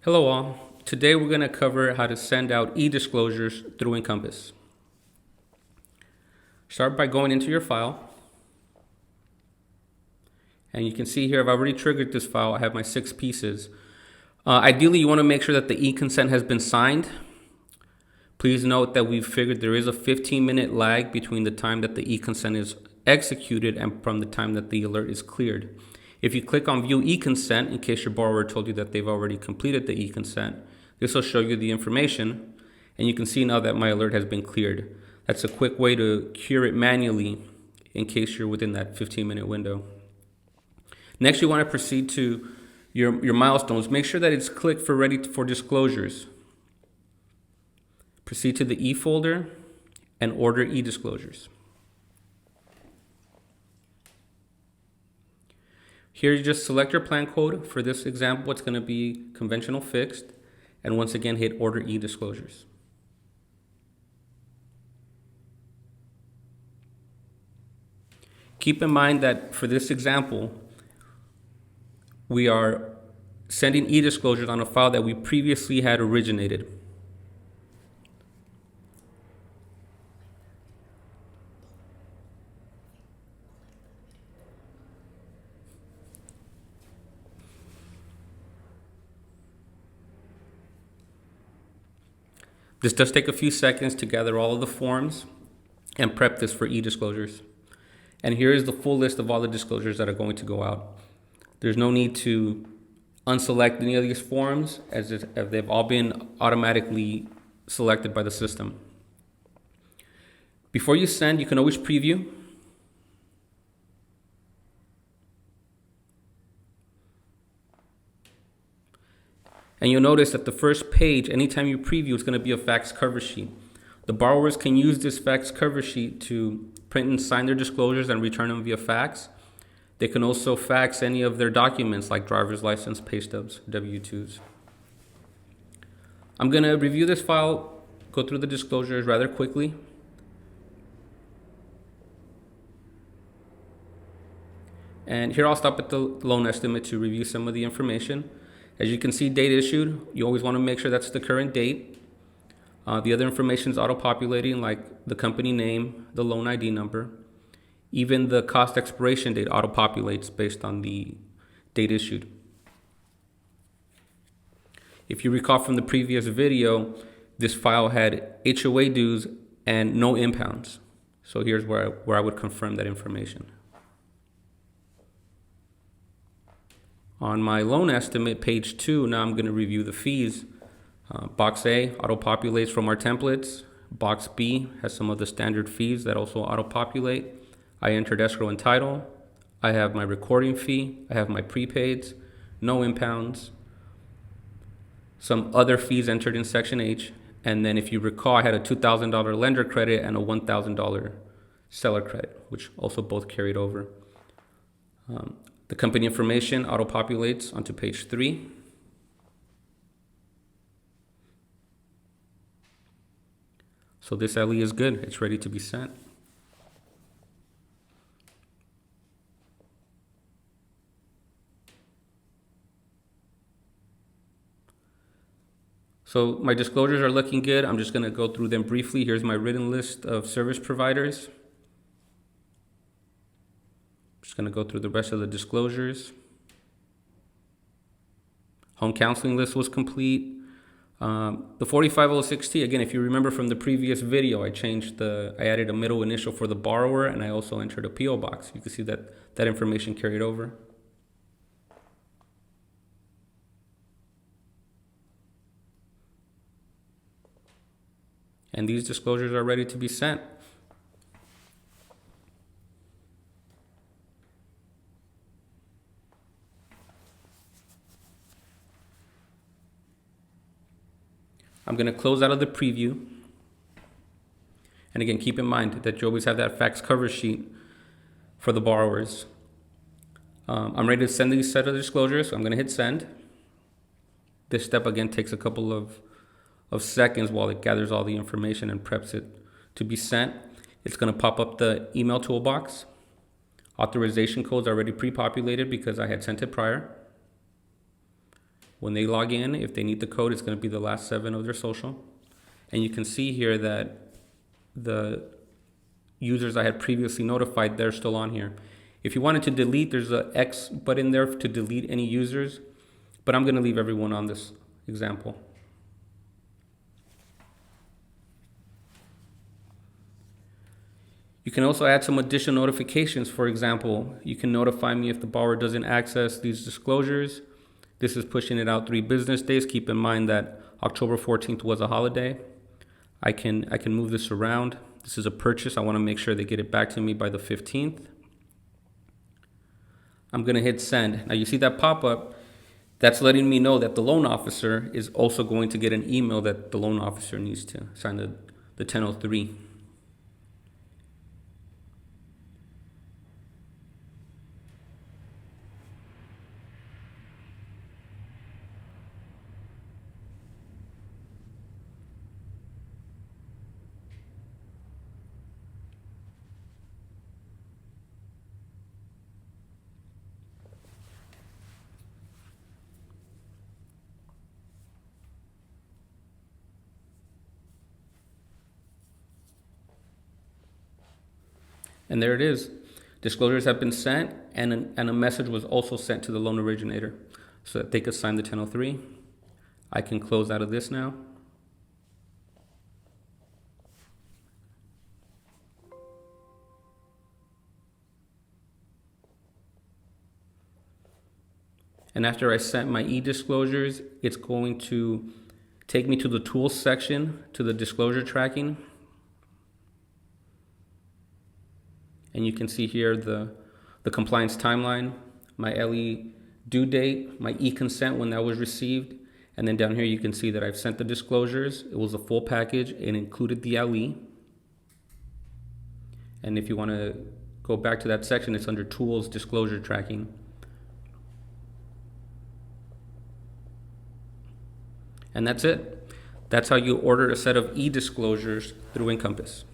Hello all. Today we're going to cover how to send out eDisclosures through Encompass. Start by going into your file. And you can see here I've already triggered this file. I have my 6 pieces. Ideally, you want to make sure that the e-consent has been signed. Please note that we've figured there is a 15-minute lag between the time that the e-consent is executed and from the time that the alert is cleared. If you click on View e-consent, in case your borrower told you that they've already completed the e-consent, this will show you the information, and you can see now that my alert has been cleared. That's a quick way to cure it manually in case you're within that 15-minute window. Next, you want to proceed to your milestones. Make sure that it's clicked for Ready for Disclosures. Proceed to the E folder and order eDisclosures. Here you just select your plan code. For this example, it's going to be conventional fixed. And once again, hit order eDisclosures. Keep in mind that for this example, we are sending eDisclosures on a file that we previously had originated. This does take a few seconds to gather all of the forms and prep this for eDisclosures. And here is the full list of all the disclosures that are going to go out. There's no need to unselect any of these forms as they've all been automatically selected by the system. Before you send, you can always preview. And you'll notice that the first page, anytime you preview, it's going to be a fax cover sheet. The borrowers can use this fax cover sheet to print and sign their disclosures and return them via fax. They can also fax any of their documents like driver's license, pay stubs, W-2s. I'm going to review this file, go through the disclosures rather quickly. And here I'll stop at the loan estimate to review some of the information. As you can see, date issued, you always want to make sure that's the current date. The other information is auto-populating, like the company name, the loan ID number. Even the cost expiration date auto-populates based on the date issued. If you recall from the previous video, this file had HOA dues and no impounds. So here's where I would confirm that information. On my loan estimate, page 2, now I'm going to review the fees. Box A auto-populates from our templates. Box B has some of the standard fees that also auto-populate. I entered escrow and title. I have my recording fee. I have my prepaids, no impounds. Some other fees entered in section H. And then if you recall, I had a $2,000 lender credit and a $1,000 seller credit, which also both carried over. The company information auto-populates onto page 3. So this LE is good. It's ready to be sent. So my disclosures are looking good. I'm just going to go through them briefly. Here's my written list of service providers. Just going to go through the rest of the disclosures. Home counseling list was complete. The 4506T, again, if you remember from the previous video, I added a middle initial for the borrower, and I also entered a PO box. You can see that information carried over. And these disclosures are ready to be sent. I'm going to close out of the preview. And again, keep in mind that you always have that fax cover sheet for the borrowers. I'm ready to send these set of disclosures, so I'm going to hit send. This step again takes a couple of seconds while it gathers all the information and preps it to be sent. It's going to pop up the email toolbox. Authorization codes are already pre-populated because I had sent it prior. When they log in, if they need the code, it's going to be the last 7 of their social. And you can see here that the users I had previously notified, they're still on here. If you wanted to delete, there's a X button there to delete any users, but I'm going to leave everyone on this example. You can also add some additional notifications. For example, you can notify me if the borrower doesn't access these disclosures. This is pushing it out 3 business days. Keep in mind that October 14th was a holiday. I can move this around. This is a purchase. I want to make sure they get it back to me by the 15th. I'm going to hit send. Now you see that pop up. That's letting me know that the loan officer is also going to get an email that the loan officer needs to sign the 1003. And there it is. Disclosures have been sent, and a message was also sent to the loan originator so that they could sign the 1003. I can close out of this now. And after I set my eDisclosures, it's going to take me to the tools section, to the disclosure tracking. And you can see here the compliance timeline, my LE due date, my e-consent when that was received. And then down here you can see that I've sent the disclosures. It was a full package. It included the LE. And if you want to go back to that section, it's under tools, disclosure tracking. And that's it. That's how you order a set of eDisclosures through Encompass.